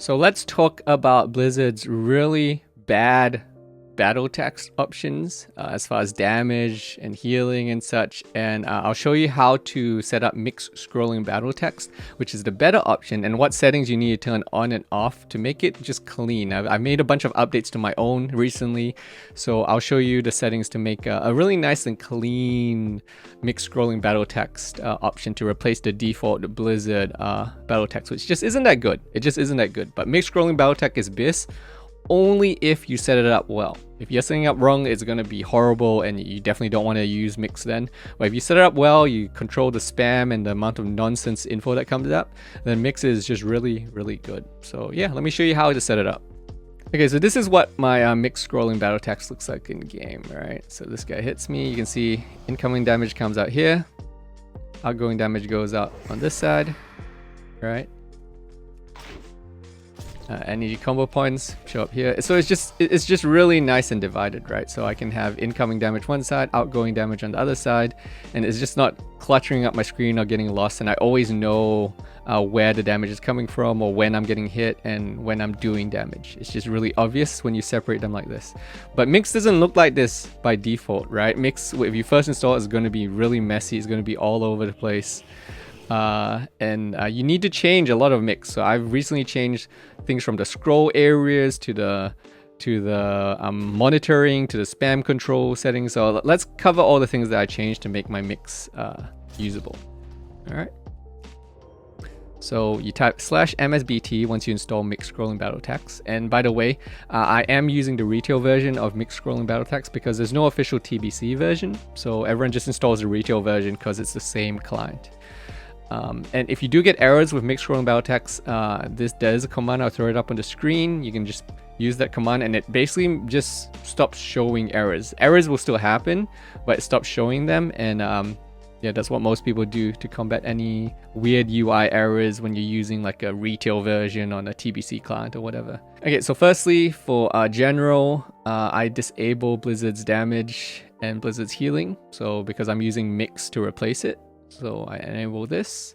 So let's talk about Blizzard's really bad battle text options as far as damage and healing and such, and I'll show you how to set up mixed scrolling battle text, which is the better option, and what settings you need to turn on and off to make it just clean. I've made a bunch of updates to my own recently, so I'll show you the settings to make a really nice and clean mixed scrolling battle text option to replace the default Blizzard battle text, which just isn't that good. It just isn't that good. But mixed scrolling battle text is best only if you set it up well. If you're setting it up wrong, it's going to be horrible, and you definitely don't want to use mix then. But if you set it up well, you control the spam and the amount of nonsense info that comes up, then mix is just really good. So yeah, let me show you how to set it up. Okay, so this is what my mixed scrolling battle text looks like in game, right? So this guy hits me, you can see incoming damage comes out here, outgoing damage goes out on this side, right? Any combo points show up here. So it's just really nice and divided, right? So I can have incoming damage one side, outgoing damage on the other side, and it's just not cluttering up my screen or getting lost, and I always know where the damage is coming from, or when I'm getting hit and when I'm doing damage. It's just really obvious when you separate them like this. But Mix doesn't look like this by default, right? Mix, if you first install it, is going to be really messy. It's going to be all over the place. And you need to change a lot of mix. So I've recently changed things from the scroll areas to the monitoring, to the spam control settings. So let's cover all the things that I changed to make my mix usable. All right. So you type /MSBT once you install mixed scrolling battle text. And by the way, I am using the retail version of mixed scrolling battle text because there's no official TBC version. So everyone just installs the retail version because it's the same client. And if you do get errors with mixed scrolling battle text, there's a command. I'll throw it up on the screen. You can just use that command, and it basically just stops showing errors. Errors will still happen, but it stops showing them. And yeah, that's what most people do to combat any weird UI errors when you're using like a retail version on a TBC client or whatever. Okay, so firstly, for general, I disable Blizzard's damage and Blizzard's healing. So because I'm using mix to replace it. So I enable this.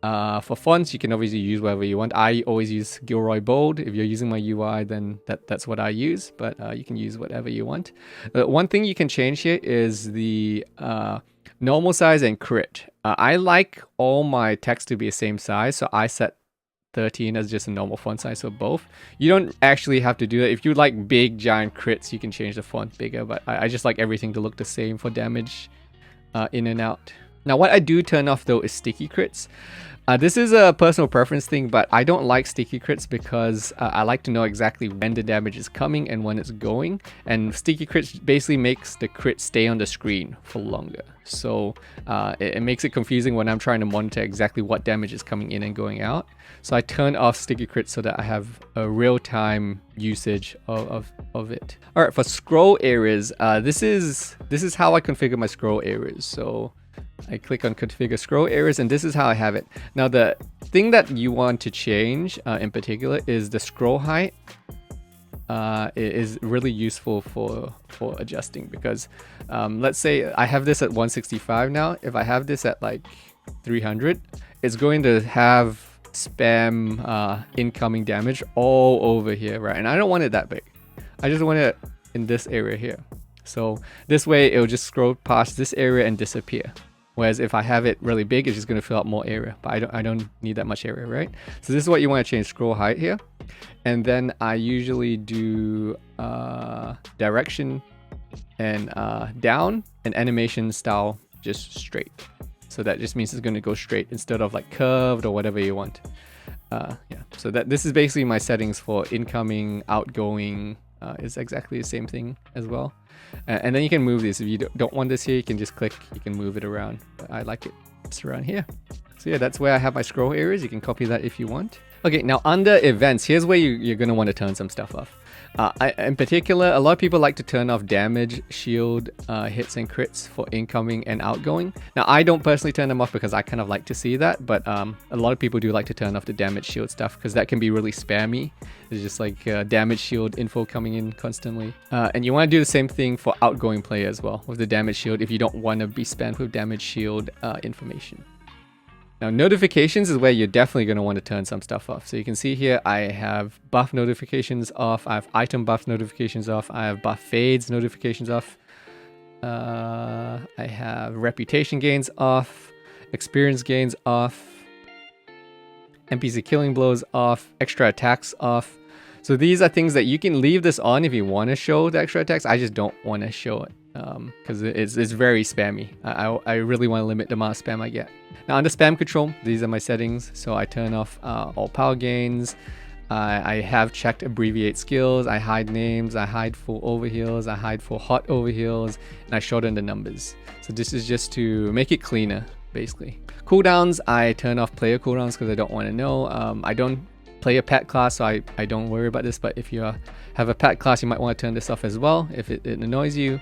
For fonts, you can obviously use whatever you want. I always use Gilroy Bold. If you're using my UI, then that's what I use, but you can use whatever you want. One thing you can change here is the normal size and crit. I like all my text to be the same size, so I set 13 as just a normal font size for both. You don't actually have to do that. If you like big giant crits, you can change the font bigger, but I just like everything to look the same for damage in and out. Now, what I do turn off though is sticky crits. This is a personal preference thing, but I don't like sticky crits because I like to know exactly when the damage is coming and when it's going. And sticky crits basically makes the crit stay on the screen for longer. So it makes it confusing when I'm trying to monitor exactly what damage is coming in and going out. So I turn off sticky crits so that I have a real-time usage of it. All right, for scroll areas, this is how I configure my scroll areas. So I click on configure scroll areas, and this is how I have it. Now the thing that you want to change in particular is the scroll height. It is really useful for adjusting because let's say I have this at 165 now. If I have this at like 300, it's going to have spam incoming damage all over here, right? And I don't want it that big. I just want it in this area here. So this way it'll just scroll past this area and disappear. Whereas if I have it really big, it's just going to fill up more area, but I don't need that much area, right? So this is what you want to change: scroll height here. And then I usually do direction and down, and animation style just straight. So that just means it's going to go straight instead of like curved or whatever you want. Yeah, so this is basically my settings for incoming, outgoing. Is exactly the same thing as well. And then you can move this. If you don't want this here, you can just click, you can move it around. But I like it. It's around here. So yeah, that's where I have my scroll areas. You can copy that if you want. Okay, now under events, here's where you're going to want to turn some stuff off. In particular, a lot of people like to turn off damage, shield, hits and crits for incoming and outgoing. Now, I don't personally turn them off because I kind of like to see that, but a lot of people do like to turn off the damage, shield stuff because that can be really spammy. It's just like damage, shield info coming in constantly. And you want to do the same thing for outgoing player as well with the damage shield if you don't want to be spammed with damage, shield information. Now notifications is where you're definitely going to want to turn some stuff off. So you can see here I have buff notifications off, I have item buff notifications off, I have buff fades notifications off, I have reputation gains off, experience gains off, NPC killing blows off, extra attacks off. So these are things that you can leave this on if you want to show the extra attacks. I just don't want to show it because it's very spammy. I really want to limit the amount of spam I get. Now under spam control, these are my settings. So I turn off all power gains. I have checked abbreviate skills. I hide names. I hide full overheals. I hide full hot overheals. And I shorten the numbers. So this is just to make it cleaner, basically. Cooldowns, I turn off player cooldowns because I don't want to know. I don't play a pet class, so I don't worry about this, but if you have a pet class, you might want to turn this off as well if it annoys you.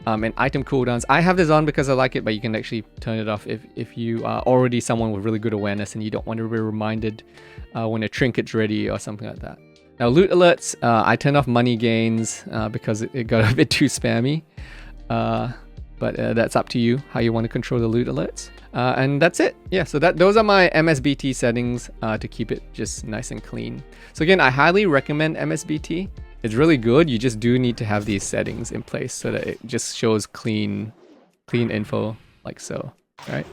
And item cooldowns, I have this on because I like it, but you can actually turn it off if you are already someone with really good awareness and you don't want to be reminded when a trinket's ready or something like that. Now loot alerts, I turn off money gains because it got a bit too spammy. But that's up to you how you want to control the loot alerts. And that's it. Yeah, so those are my MSBT settings to keep it just nice and clean. So again, I highly recommend MSBT. It's really good. You just do need to have these settings in place so that it just shows clean info like so, right?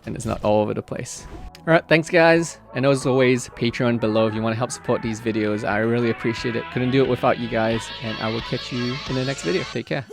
And it's not all over the place. All right, thanks guys. And as always, Patreon below if you want to help support these videos. I really appreciate it. Couldn't do it without you guys. And I will catch you in the next video. Take care.